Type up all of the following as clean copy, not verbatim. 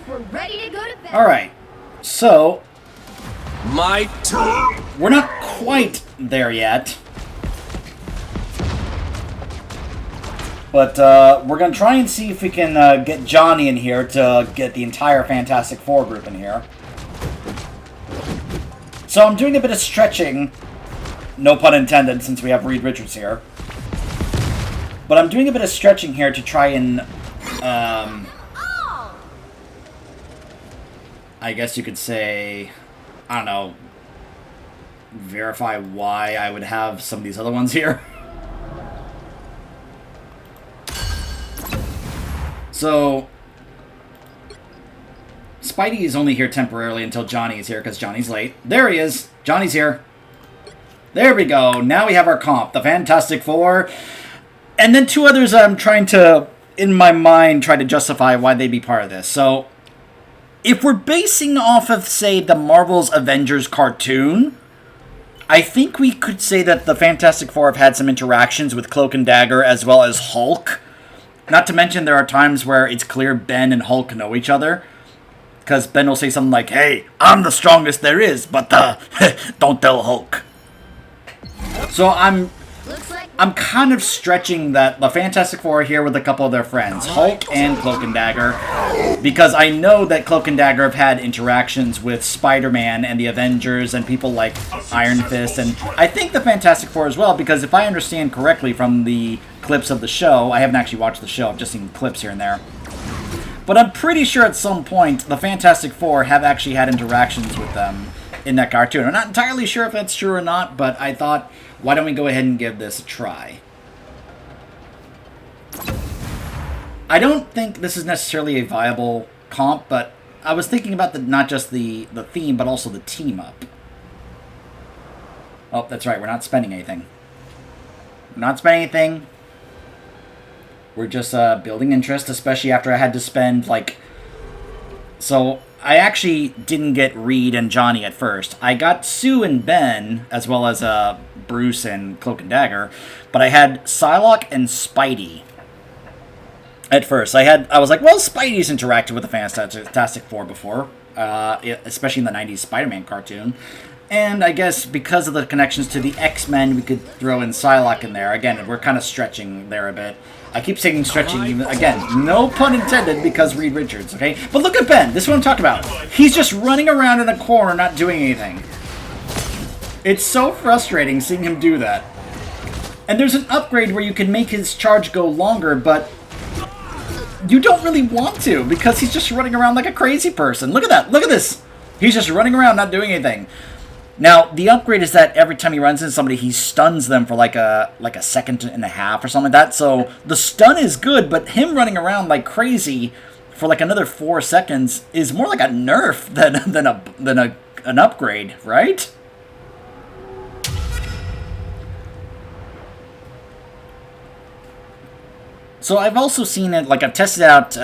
we're ready to go to bed. Alright, so... My turn! We're not quite there yet. But we're going to try and see if we can get Johnny in here to get the entire Fantastic Four group in here. So I'm doing a bit of stretching, no pun intended since we have Reed Richards here. But I'm doing a bit of stretching here to try and, I guess you could say, I don't know, verify why I would have some of these other ones here. So, Spidey is only here temporarily until Johnny is here, because Johnny's late. There he is! Johnny's here. There we go. Now we have our comp, the Fantastic Four. And then two others I'm trying to, in my mind, try to justify why they'd be part of this. So, if we're basing off of, say, the Marvel's Avengers cartoon, I think we could say that the Fantastic Four have had some interactions with Cloak and Dagger as well as Hulk. Not to mention there are times where it's clear Ben and Hulk know each other. Because Ben will say something like, "Hey, I'm the strongest there is, but don't tell Hulk." So I'm kind of stretching that the Fantastic Four are here with a couple of their friends, Hulk and Cloak and Dagger, because I know that Cloak and Dagger have had interactions with Spider-Man and the Avengers and people like Iron Fist, and I think the Fantastic Four as well, because if I understand correctly from the clips of the show, I haven't actually watched the show, I've just seen clips here and there, but I'm pretty sure at some point the Fantastic Four have actually had interactions with them in that cartoon. I'm not entirely sure if that's true or not, but I thought, why don't we go ahead and give this a try? I don't think this is necessarily a viable comp, but I was thinking about not just the theme, but also the team up. Oh, that's right, we're not spending anything. We're not spending anything. We're just building interest, especially after I had to spend, like... So, I actually didn't get Reed and Johnny at first. I got Sue and Ben, as well as Bruce and Cloak and Dagger, but I had Psylocke and Spidey at first. I was like, well, Spidey's interacted with the Fantastic Four before, especially in the 90s Spider-Man cartoon. And I guess because of the connections to the X-Men, we could throw in Psylocke in there. Again, we're kind of stretching there a bit. I keep saying stretching, even again, no pun intended, because Reed Richards, okay? But look at Ben. This is what I'm talking about. He's just running around in a corner, not doing anything. It's so frustrating seeing him do that. And there's an upgrade where you can make his charge go longer, but you don't really want to, because he's just running around like a crazy person. Look at that. Look at this. He's just running around, not doing anything. Now, the upgrade is that every time he runs into somebody, he stuns them for like a second and a half or something like that. So the stun is good, but him running around like crazy for like another 4 seconds is more like a nerf than an upgrade, right? So I've also seen it, like I've tested out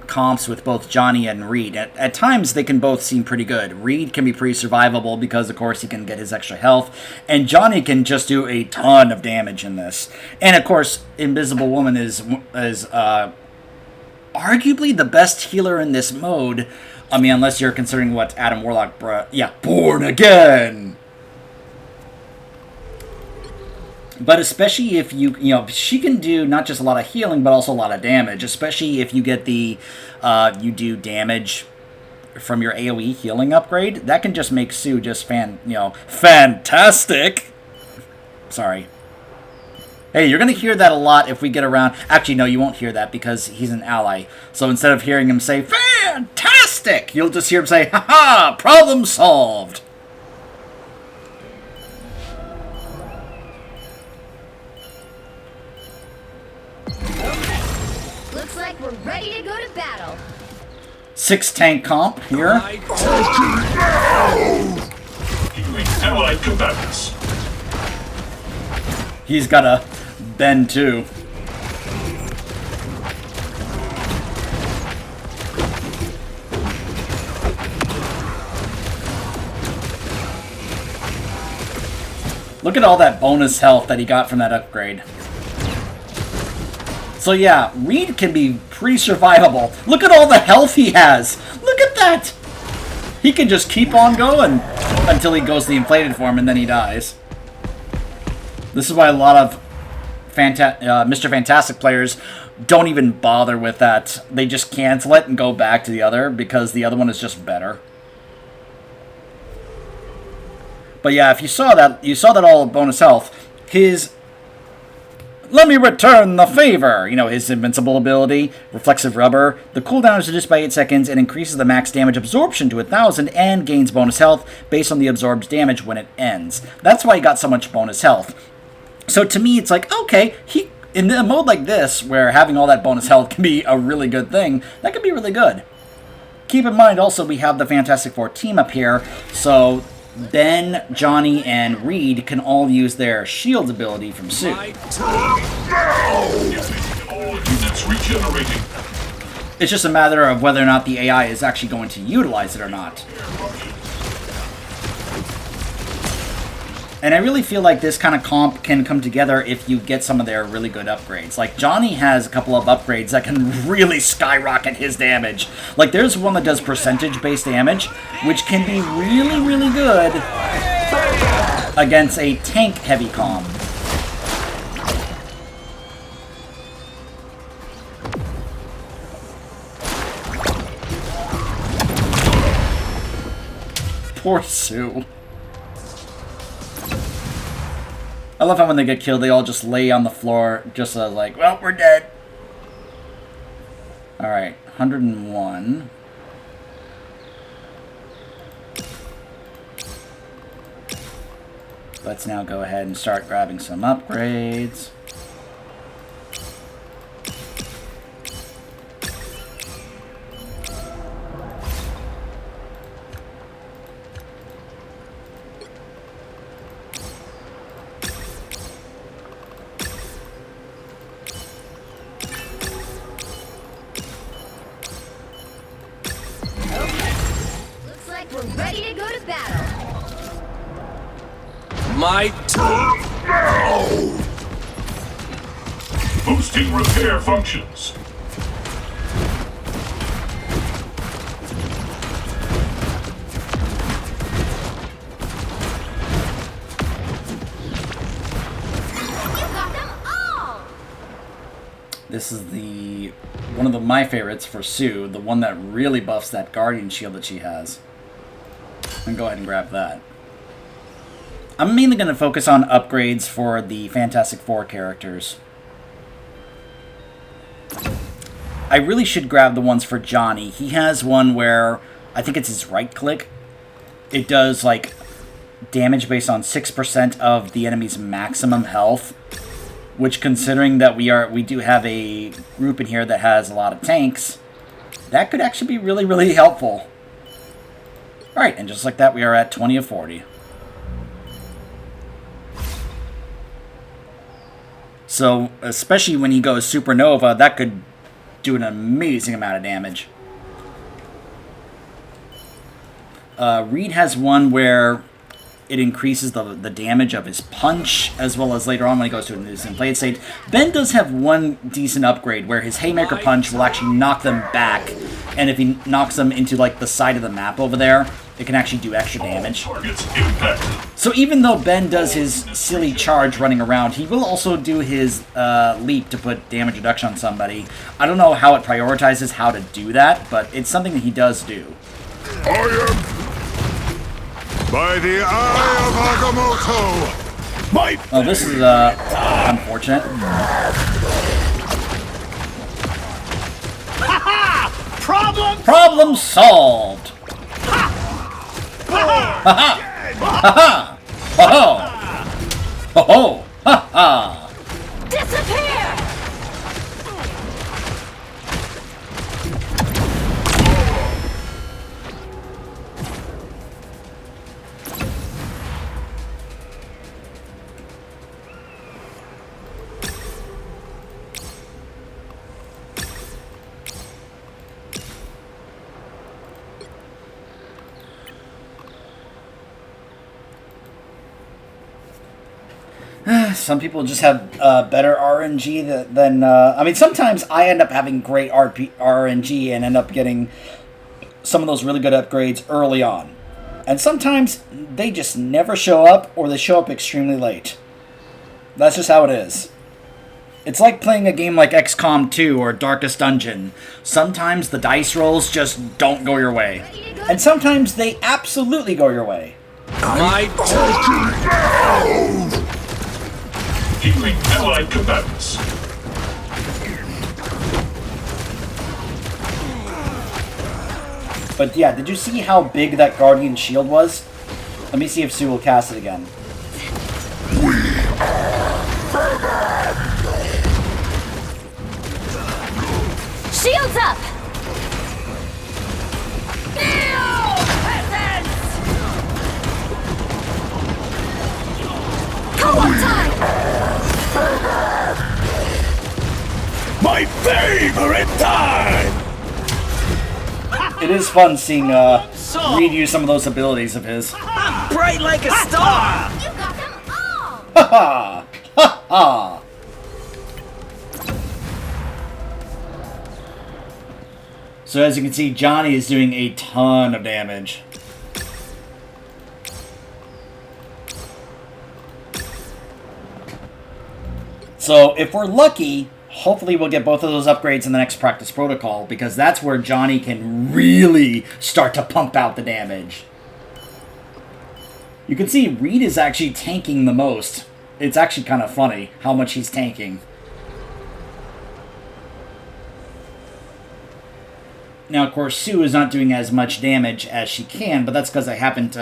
comps with both Johnny and Reed. At times, they can both seem pretty good. Reed can be pretty survivable because, of course, he can get his extra health. And Johnny can just do a ton of damage in this. And, of course, Invisible Woman is arguably the best healer in this mode. I mean, unless you're considering what Adam Warlock Born Again! But especially if she can do not just a lot of healing, but also a lot of damage. Especially if you get you do damage from your AoE healing upgrade. That can just make Sue just fantastic. Sorry. Hey, you're going to hear that a lot if we get around. Actually, no, you won't hear that because he's an ally. So instead of hearing him say, fantastic, you'll just hear him say, ha-ha, problem solved. Looks like we're ready to go to battle. 6 tank comp here. Allied combatants. He's got a bend too. Look at all that bonus health that he got from that upgrade. So yeah, Reed can be pretty survivable. Look at all the health he has. Look at that. He can just keep on going until he goes to the inflated form and then he dies. This is why a lot of Mr. Fantastic players don't even bother with that. They just cancel it and go back to the other because the other one is just better. But yeah, if you saw that all bonus health. His "Let me return the favor," you know, his invincible ability, Reflexive Rubber. The cooldown is reduced by 8 seconds and increases the max damage absorption to 1,000 and gains bonus health based on the absorbed damage when it ends. That's why he got so much bonus health. So to me, it's like, okay, in a mode like this, where having all that bonus health can be a really good thing, that could be really good. Keep in mind also we have the Fantastic Four team up here, so Ben, Johnny, and Reed can all use their shield ability from Sue. My turn. All units regenerating. It's just a matter of whether or not the AI is actually going to utilize it or not. And I really feel like this kind of comp can come together if you get some of their really good upgrades. Like, Johnny has a couple of upgrades that can really skyrocket his damage. Like, there's one that does percentage-based damage, which can be really, really good against a tank-heavy comp. Poor Sue. I love how when they get killed, they all just lay on the floor, just like, well, we're dead. Alright, 101. Let's now go ahead and start grabbing some upgrades. We're ready to go to battle. My turn. Boosting repair functions. You got them all. This is one of my favorites for Sue, the one that really buffs that Guardian shield that she has. And go ahead and grab that. I'm mainly going to focus on upgrades for the Fantastic Four characters. I really should grab the ones for Johnny. He has one where, I think it's his right click. It does like damage based on 6% of the enemy's maximum health. Which, considering that we do have a group in here that has a lot of tanks, that could actually be really, really helpful. Alright, and just like that, we are at 20 of 40. So, especially when he goes Supernova, that could do an amazing amount of damage. Reed has one where it increases the damage of his punch, as well as later on when he goes to his inflated state. Ben does have one decent upgrade where his Haymaker punch will actually knock them back, and if he knocks them into like the side of the map over there, it can actually do extra damage. Targets impacted. So even though Ben does his silly charge running around, he will also do his leap to put damage reduction on somebody. I don't know how it prioritizes how to do that, but it's something that he does do. I am by the eye of Agamotto. Oh, this is unfortunate. Problem solved. Ha ha! Ha ha! Ho ho! Ho ho! Ha ha! Disappear! Some people just have better RNG than I mean, sometimes I end up having great RNG and end up getting some of those really good upgrades early on. And sometimes they just never show up, or they show up extremely late. That's just how it is. It's like playing a game like XCOM 2 or Darkest Dungeon. Sometimes the dice rolls just don't go your way. And sometimes they absolutely go your way. My turn. Healing allied combatants. But yeah, did you see how big that Guardian shield was? Let me see if Sue will cast it again. Shields up! Co-op time! My favorite time! It is fun seeing Reed use some of those abilities of his. Bright like a star! You got them all! Ha ha! Ha ha! So as you can see, Johnny is doing a ton of damage. So if we're lucky, hopefully we'll get both of those upgrades in the next practice protocol, because that's where Johnny can really start to pump out the damage. You can see Reed is actually tanking the most. It's actually kind of funny how much he's tanking. Now, of course, Sue is not doing as much damage as she can, but that's because I haven't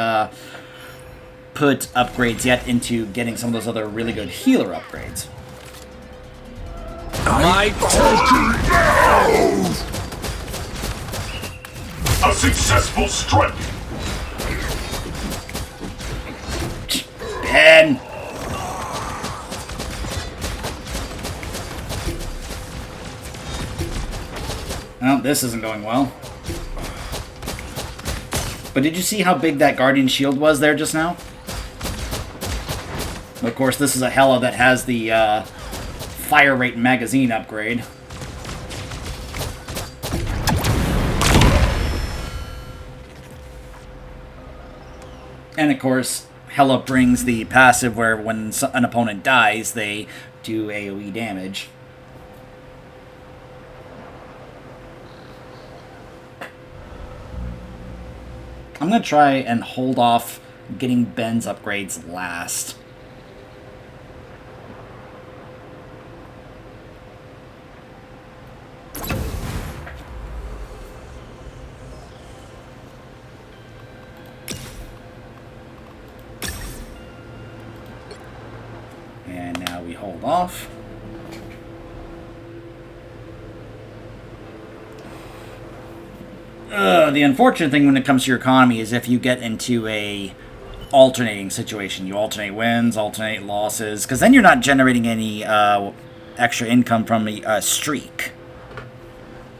put upgrades yet into getting some of those other really good healer upgrades. My turn. A successful strike. Ben! Oh, this isn't going well. But did you see how big that Guardian shield was there just now? Of course, this is a Hela that has the fire rate magazine upgrade. And of course, Hela brings the passive where when an opponent dies, they do AoE damage. I'm going to try and hold off getting Ben's upgrades last. And now we hold off. The unfortunate thing when it comes to your economy is if you get into a alternating situation. You alternate wins, alternate losses, because then you're not generating any extra income from a streak.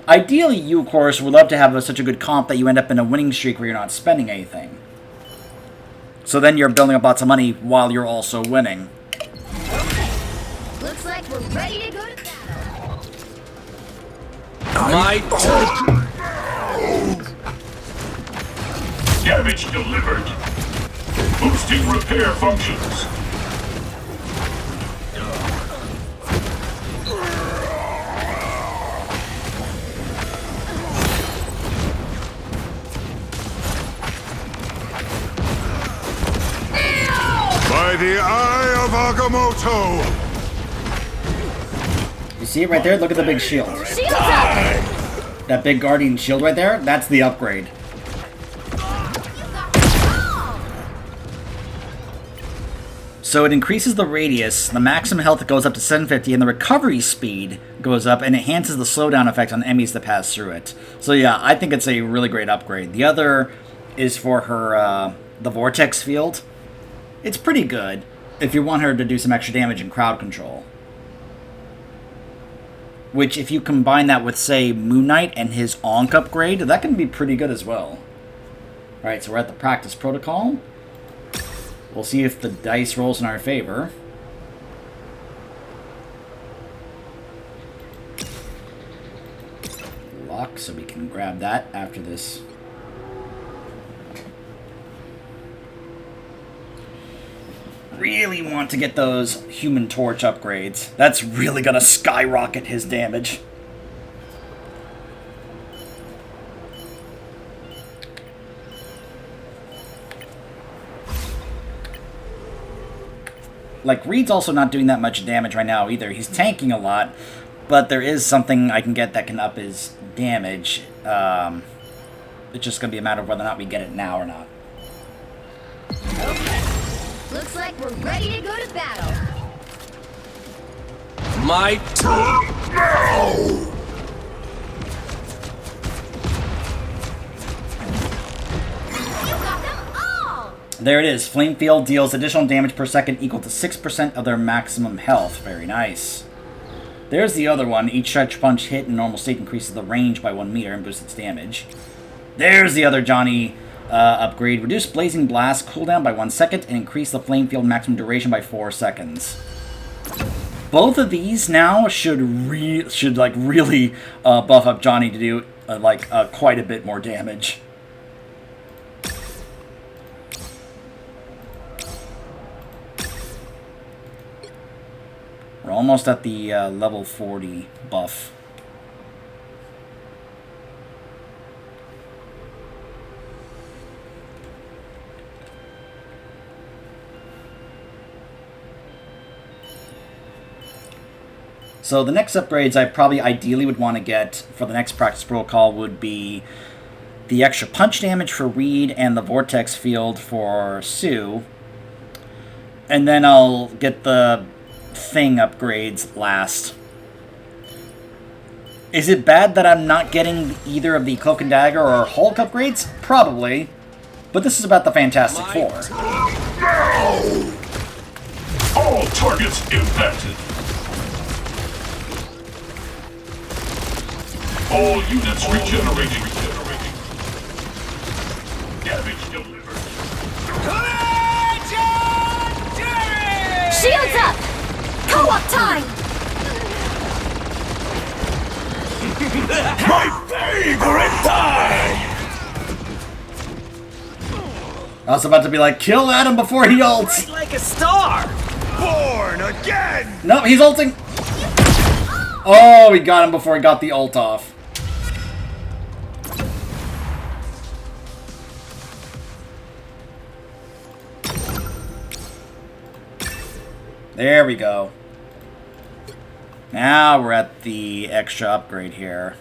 Ideally, you, of course, would love to have such a good comp that you end up in a winning streak where you're not spending anything. So then you're building up lots of money while you're also winning. Looks like we're ready to go to battle. My turn. Damage delivered. Boosting repair functions. By the eye of Agamotto! You see it right there? Look at the big shield. Shields up! That big Guardian shield right there, that's the upgrade. So it increases the radius, the maximum health goes up to 750, and the recovery speed goes up, and enhances the slowdown effect on enemies that pass through it. So yeah, I think it's a really great upgrade. The other is for her, the Vortex field. It's pretty good if you want her to do some extra damage and crowd control. Which, if you combine that with, say, Moon Knight and his Ankh upgrade, that can be pretty good as well. Alright, so we're at the practice protocol. We'll see if the dice rolls in our favor. so we can grab that after this. Really want to get those Human Torch upgrades. That's really gonna skyrocket his damage. Like, Reed's also not doing that much damage right now either. He's tanking a lot, but there is something I can get that can up his damage. It's just going to be a matter of whether or not we get it now or not. Okay. Looks like we're ready to go to battle. My turn now! You got them all! There it is. Flame Field deals additional damage per second equal to 6% of their maximum health. Very nice. There's the other one. Each Stretch Punch hit in normal state increases the range by 1 meter and boosts its damage. There's the other Johnny upgrade. Reduce Blazing Blast cooldown by 1 second and increase the Flame Field maximum duration by 4 seconds. Both of these now should really buff up Johnny to do quite a bit more damage. We're almost at the level 40 buff. So the next upgrades I probably ideally would want to get for the next practice protocol would be the extra punch damage for Reed and the vortex field for Sue. And then I'll get the thing upgrades last. Is it bad that I'm not getting either of the Cloak and Dagger or Hulk upgrades? Probably. But this is about the Fantastic Four. All targets impacted. All units regenerating. Damage delivered. Shields up! Co-op time! My favorite time! I was about to be like, kill Adam before he ults! Bright like a star! Born again! No, he's ulting! Oh, we got him before he got the ult off. There we go. Now we're at the extra upgrade here.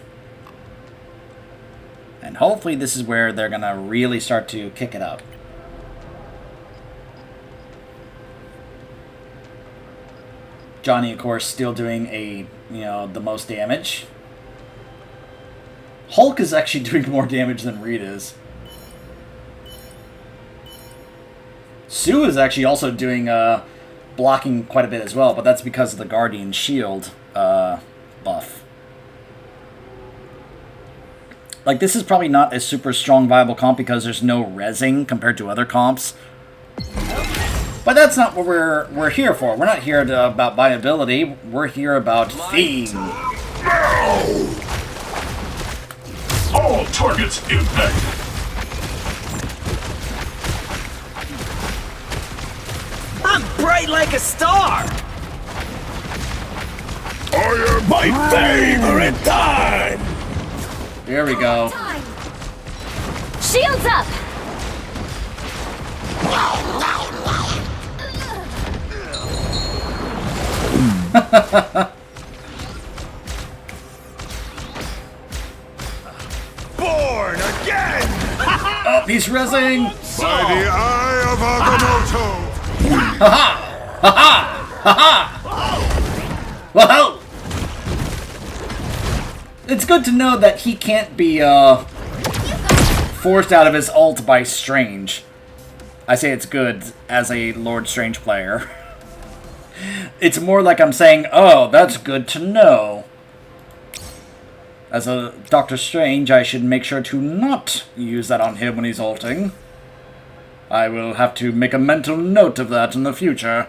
And hopefully this is where they're going to really start to kick it up. Johnny, of course, still doing the most damage. Hulk is actually doing more damage than Reed is. Sue is actually also doing blocking quite a bit as well, but that's because of the Guardian Shield buff. Like, this is probably not a super strong viable comp because there's no rezzing compared to other comps. But that's not what we're here for. We're not here about viability. We're here about theme. All targets impacted. I'm bright like a star! I am My favorite time! There we go. Time! Shields up! Born again! Oh, he's rezzing! by the eye of Agamotto! Well, it's good to know that he can't be forced out of his ult by Strange. I say it's good as a Lord Strange player. It's more like I'm saying, oh, that's good to know. As a Doctor Strange, I should make sure to not use that on him when he's ulting. I will have to make a mental note of that in the future.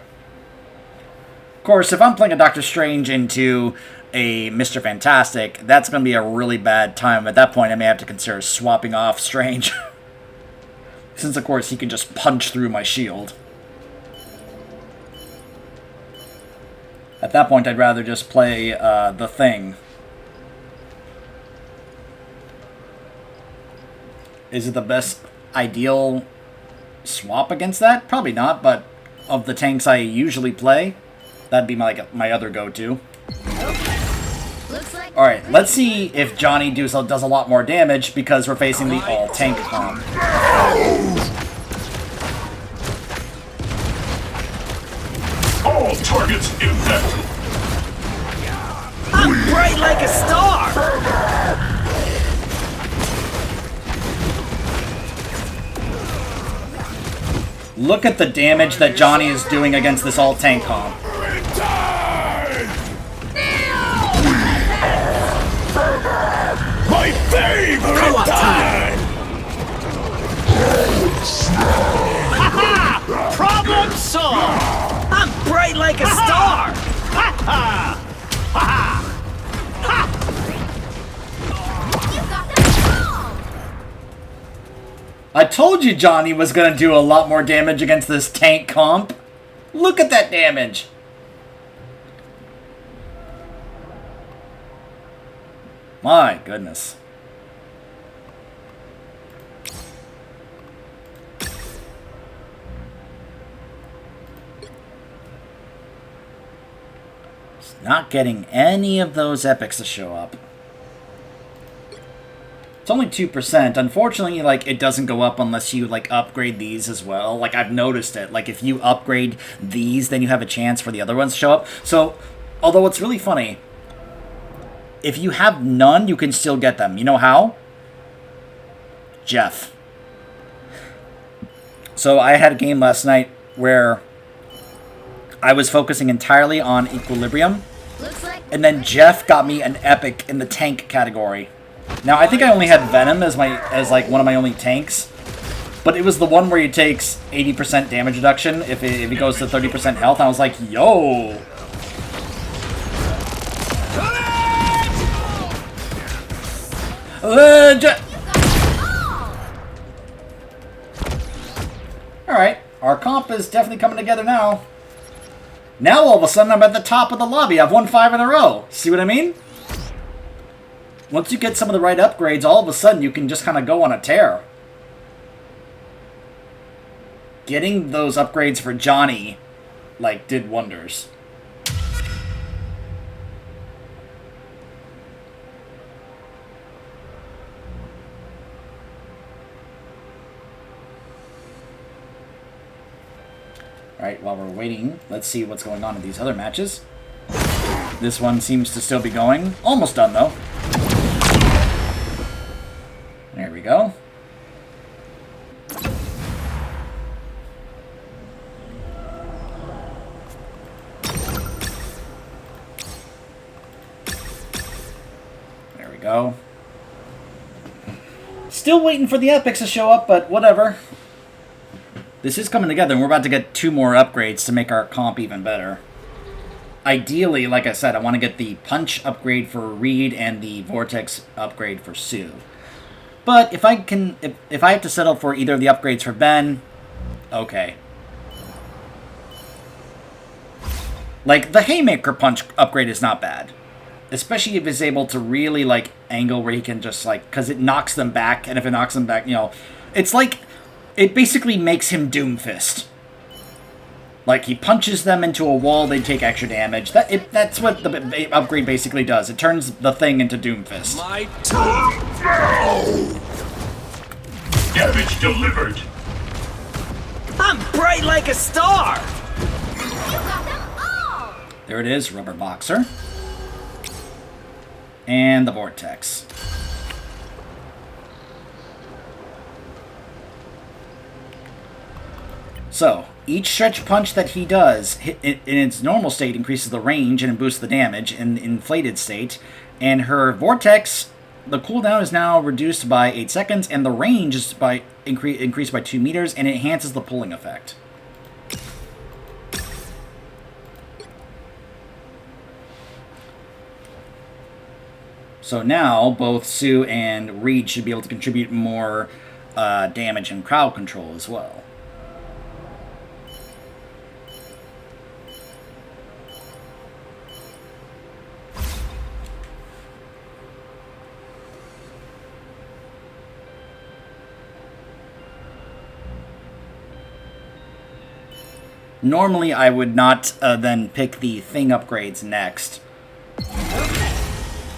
Of course, if I'm playing a Doctor Strange into a Mr. Fantastic, that's going to be a really bad time. At that point, I may have to consider swapping off Strange. Since, of course, he can just punch through my shield. At that point, I'd rather just play the Thing. Is it the best ideal swap against that? Probably not, but of the tanks I usually play, that'd be my other go-to. Like Alright, let's see if Johnny does a lot more damage because we're facing the all-tank comp. All targets impacted. I'm bright like a star! Look at the damage that Johnny is doing against this all-tank comp. My favorite time! Ha-ha! Problem solved! I'm bright like a star! Ha-ha! Ha-ha! You got them all! I told you Johnny was going to do a lot more damage against this tank comp. Look at that damage. My goodness. Not getting any of those epics to show up. It's only 2%. Unfortunately, like, it doesn't go up unless you, like, upgrade these as well. Like, I've noticed it. Like, if you upgrade these, then you have a chance for the other ones to show up. So, although it's really funny, if you have none, you can still get them. You know how? Jeff. So, I had a game last night where I was focusing entirely on Equilibrium. And then Jeff got me an epic in the tank category. Now, I think I only had Venom as like one of my only tanks. But it was the one where he takes 80% damage reduction if he goes to 30% health. I was like, yo! Alright, our comp is definitely coming together now. Now, all of a sudden, I'm at the top of the lobby. I've won 5 in a row. See what I mean? Once you get some of the right upgrades, all of a sudden, you can just kind of go on a tear. Getting those upgrades for Johnny, like, did wonders. Alright, while we're waiting, let's see what's going on in these other matches. This one seems to still be going. Almost done, though. There we go. There we go. Still waiting for the epics to show up, but whatever. This is coming together, and we're about to get 2 more upgrades to make our comp even better. Ideally, like I said, I want to get the Punch upgrade for Reed and the Vortex upgrade for Sue. But if I have to settle for either of the upgrades for Ben, okay. Like, the Haymaker Punch upgrade is not bad. Especially if he's able to really, like, angle where he can just, like, because it knocks them back, and if it knocks them back, you know, it's like, it basically makes him Doomfist. Like, he punches them into a wall, they take extra damage. That's what the upgrade basically does. It turns the Thing into Doomfist. My turn now! Damage delivered. I'm bright like a star! You got them all! There it is, Rubber Boxer. And the Vortex. So, each stretch punch that he does, in its normal state, increases the range and boosts the damage in the inflated state. And her Vortex, the cooldown is now reduced by 8 seconds, and the range is increased by 2 meters, and it enhances the pulling effect. So now both Sue and Reed should be able to contribute more damage and crowd control as well. Normally, I would not then pick the thing upgrades next.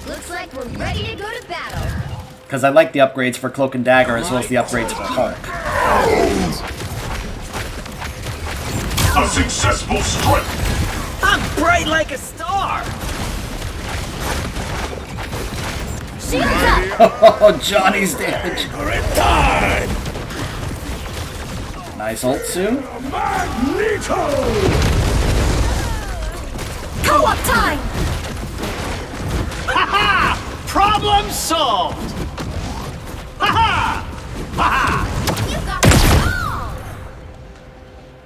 Looks like we're ready to go to battle. Because I like the upgrades for Cloak and Dagger as well as the upgrades for Hulk. A successful strike! I'm bright like a star! Shields up! Oh, Johnny's damage. Nice ult, Sue. Co-op time! Ha-ha! Problem solved! Ha-ha! Ha-ha! You got it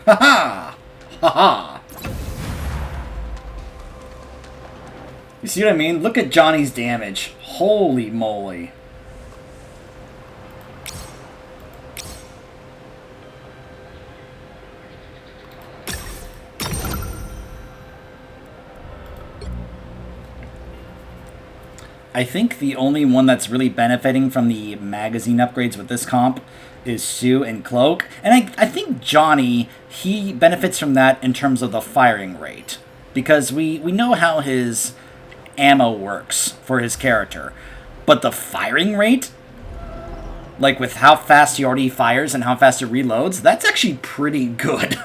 all! Ha-ha! Ha-ha! You see what I mean? Look at Johnny's damage. Holy moly. I think the only one that's really benefiting from the magazine upgrades with this comp is Sue and Cloak. And I think Johnny, he benefits from that in terms of the firing rate. Because we know how his ammo works for his character. But the firing rate, like with how fast he already fires and how fast he reloads, that's actually pretty good.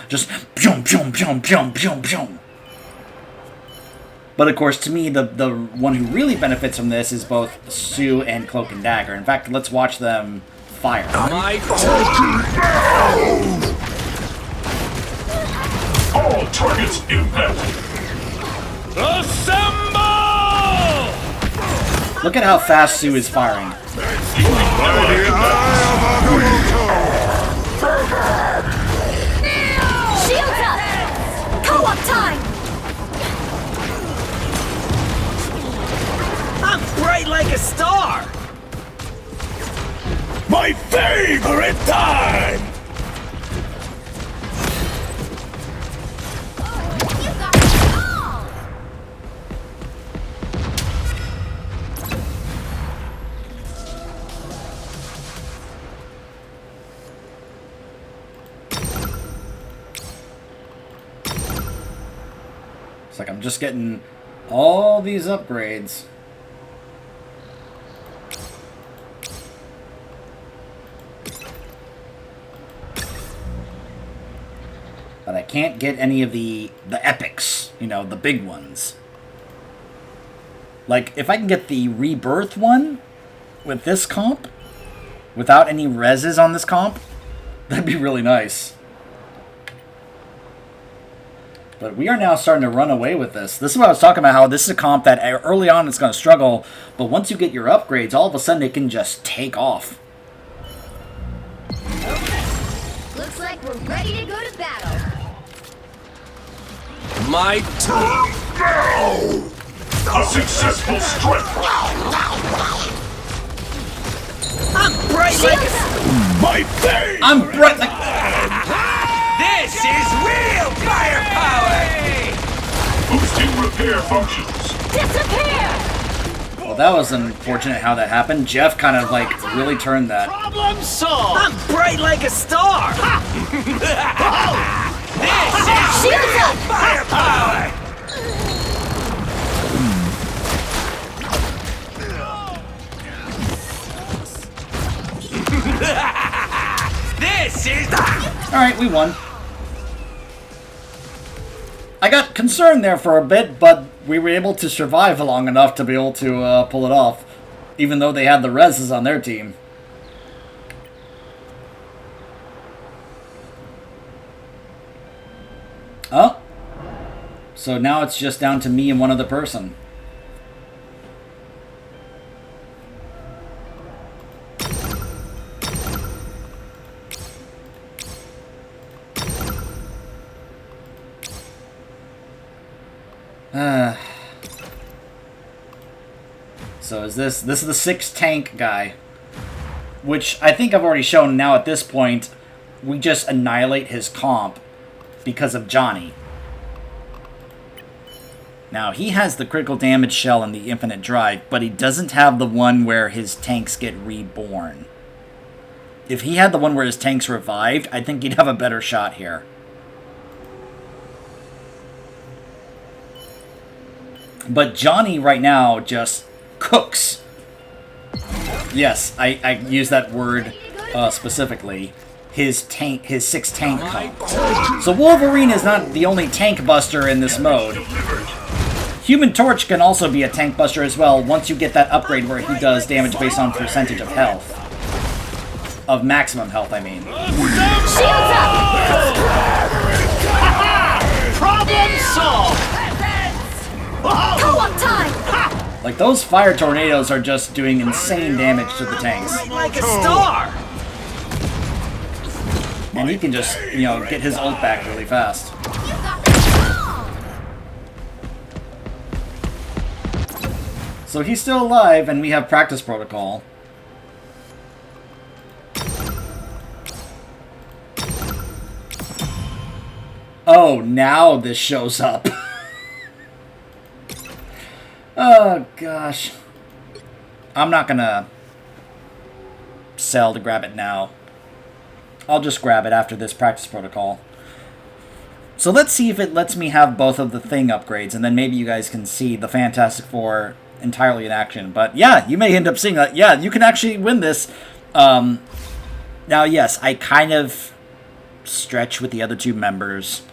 Just pyum, pyum, pyum, pyum, pyum, pyum. But of course, to me, the one who really benefits from this is both Sue and Cloak and Dagger. In fact, let's watch them fire. All targets impacted. Assemble! Look at how fast Sue is firing. Shields up! Co-op time! I'm bright like a star! My favorite time! You got it all! It's like I'm just getting all these upgrades. But I can't get any of the epics, you know, the big ones. Like, if I can get the Rebirth one with this comp, without any reses on this comp, that'd be really nice. But we are now starting to run away with this. This is what I was talking about, how this is a comp that early on it's going to struggle, but once you get your upgrades, all of a sudden it can just take off. Looks like we're ready to go to battle. My turn! A successful strike! I'm bright like a... My face! I'm bright like... This is real firepower! Boosting repair functions. Disappear! Well, that was unfortunate how that happened. Jeff kind of, like, really turned that. Problem solved! I'm bright like a star! This is Shields up! firepower! This is... Alright, we won. I got concerned there for a bit, but we were able to survive long enough to be able to pull it off. Even though they had the reses on their team. Oh. So now it's just down to me and one other person. So is this is the 6 tank guy, which I think I've already shown now at this point. We just annihilate his comp because of Johnny. Now, he has the critical damage shell and the infinite drive, but he doesn't have the one where his tanks get reborn. If he had the one where his tanks revived, I think he'd have a better shot here. But Johnny right now just cooks. Yes, I use that word specifically. His 6 tank comp. So Wolverine is not the only tank buster in this mode. Human Torch can also be a tank buster as well once you get that upgrade where he does damage based on percentage of health. Of maximum health, I mean. Shields up! Problem solved! Co-op time! Like, those fire tornadoes are just doing insane damage to the tanks. Bright like a star! And he can just, you know, get his ult back really fast. You got this wrong! So he's still alive, and we have Practice Protocol. Oh, now this shows up. Oh, gosh. I'm not gonna sell to grab it now. I'll just grab it after this Practice Protocol. So let's see if it lets me have both of the thing upgrades, and then maybe you guys can see the Fantastic Four entirely in action. But yeah, you may end up seeing that. Yeah, you can actually win this. Now, yes, I kind of stretch with the other 2 members.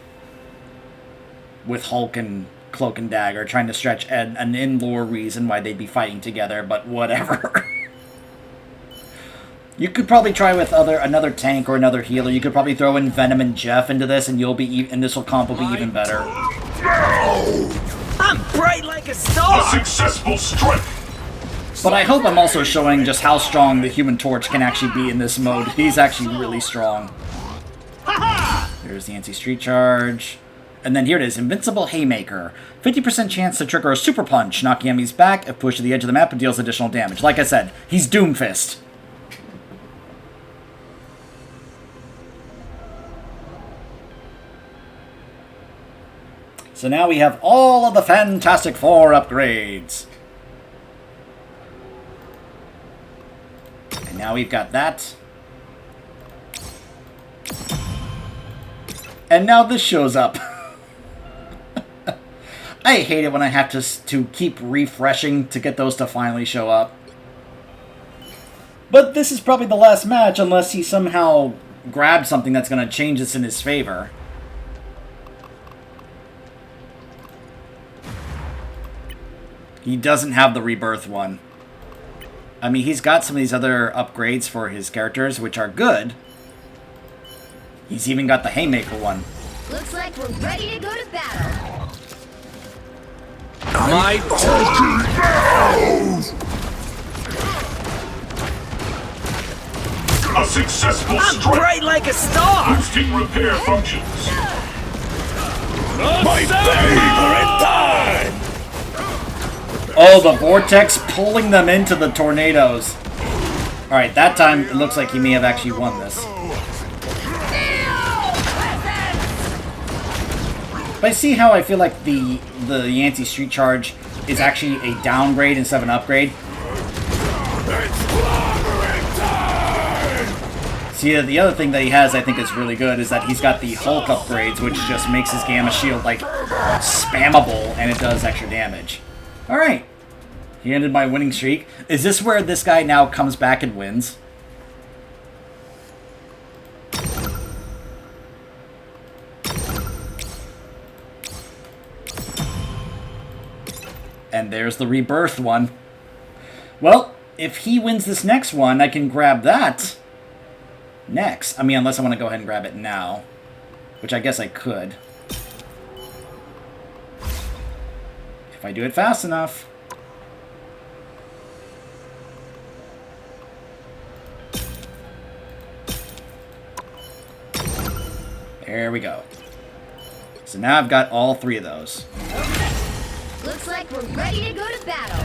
With Hulk and Cloak and Dagger, trying to stretch an in-lore reason why they'd be fighting together, but whatever. You could probably try with another tank or another healer. You could probably throw in Venom and Jeff into this, and this comp will be even better. I'm bright like a star! A successful strike! But I hope I'm also showing just how strong the Human Torch can actually be in this mode. He's actually really strong. There's the anti-street charge. And then here it is, Invincible Haymaker. 50% chance to trigger a Super Punch, knocking enemies back if pushed to the edge of the map and deals additional damage. Like I said, he's Doomfist. So now we have all of the Fantastic Four upgrades. And now we've got that. And now this shows up. I hate it when I have to keep refreshing to get those to finally show up. But this is probably the last match unless he somehow grabs something that's going to change this in his favor. He doesn't have the Rebirth one. I mean, he's got some of these other upgrades for his characters, which are good. He's even got the Haymaker one. Looks like we're ready to go to battle. My A successful I'm strike! bright like a star! Boosting repair functions! My favorite time! Oh, the Vortex pulling them into the tornadoes. Alright, that time it looks like he may have actually won this. But I see how I feel like the anti-street charge is actually a downgrade instead of an upgrade. See, the other thing that he has I think is really good is that he's got the Hulk upgrades, which just makes his Gamma Shield, like, spammable, and it does extra damage. Alright. He ended my winning streak. Is this where this guy now comes back and wins? And there's the Rebirth one. Well, if he wins this next one, I can grab that next. I mean, unless I want to go ahead and grab it now. Which I guess I could. If I do it fast enough. There we go. So now I've got all 3 of those. Looks like we're ready to go to battle.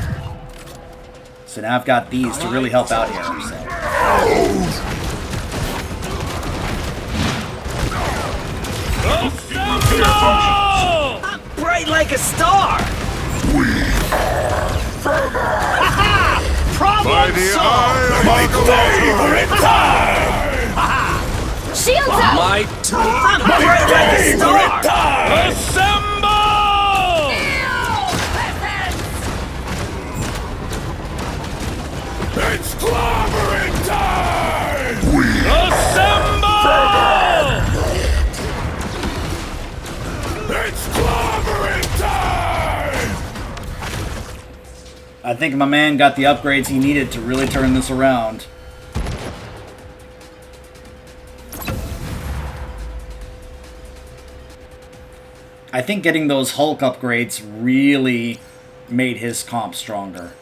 So now I've got these to really help out here. So. I'm bright like a star! By the eye of Agamotto! Shields up! I'm bright like a star! Assemble! It's clobbering time! Assemble! It's clobbering time! I think my man got the upgrades he needed to really turn this around. I think getting those Hulk upgrades really made his comp stronger.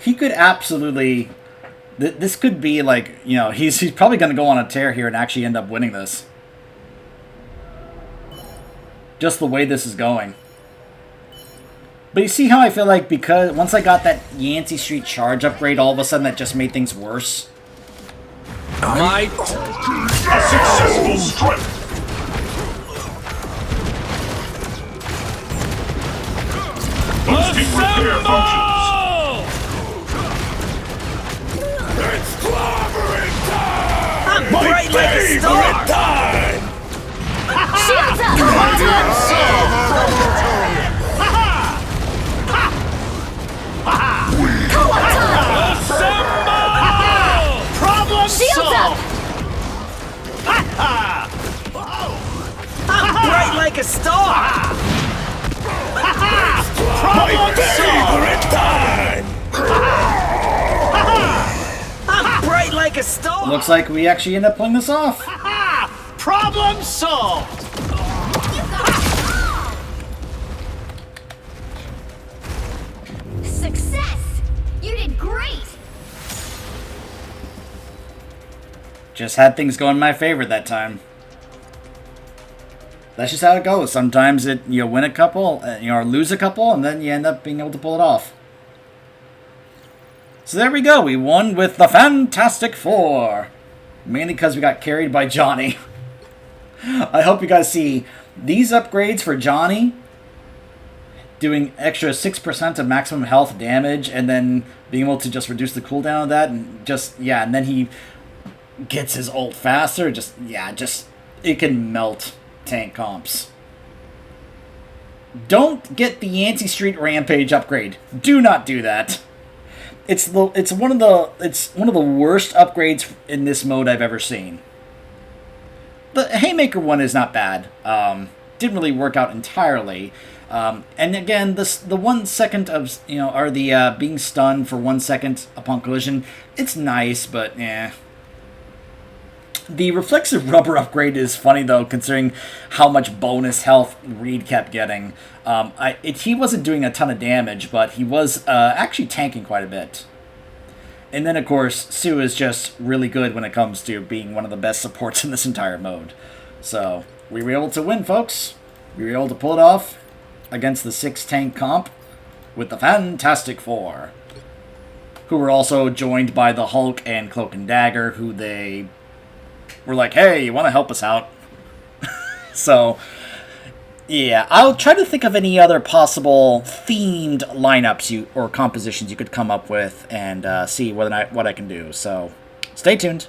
He could absolutely... This could be like, you know, he's probably going to go on a tear here and actually end up winning this. Just the way this is going. But you see how I feel like because once I got that Yancey Street charge upgrade, all of a sudden that just made things worse? Might. A successful strike. Boosting repair functions. It's clobbering time! I'm bright like a star! time! Shields up! Assemble! Problem Shields up! I'm bright like a star! Problem solved! time! I'm bright like a star! Looks like we actually end up pulling this off. Problem solved! Success! You did great! Just had things go in my favor that time. That's just how it goes. Sometimes you win a couple, or lose a couple, and then you end up being able to pull it off. So there we go. We won with the Fantastic Four. Mainly because we got carried by Johnny. I hope you guys see these upgrades for Johnny. Doing extra 6% of maximum health damage, and then being able to just reduce the cooldown of that, and just, yeah, and then he gets his ult faster. Just, it can melt tank comps. Don't get the Yancey Street Rampage upgrade. Do not do that. It's one of the worst upgrades in this mode I've ever seen. The Haymaker one is not bad. Didn't really work out entirely. And again, the 1 second of or the being stunned for 1 second upon collision, it's nice, but eh. The reflexive rubber upgrade is funny though, considering how much bonus health Reed kept getting. He wasn't doing a ton of damage, but he was actually tanking quite a bit. And then of course, Sue is just really good when it comes to being one of the best supports in this entire mode. So we were able to win, folks. We were able to pull it off against the 6 tank comp with the Fantastic Four, who were also joined by the Hulk and Cloak and Dagger, who they were like, hey, you want to help us out? So, yeah, I'll try to think of any other possible themed lineups or compositions you could come up with and see what I can do. So, stay tuned.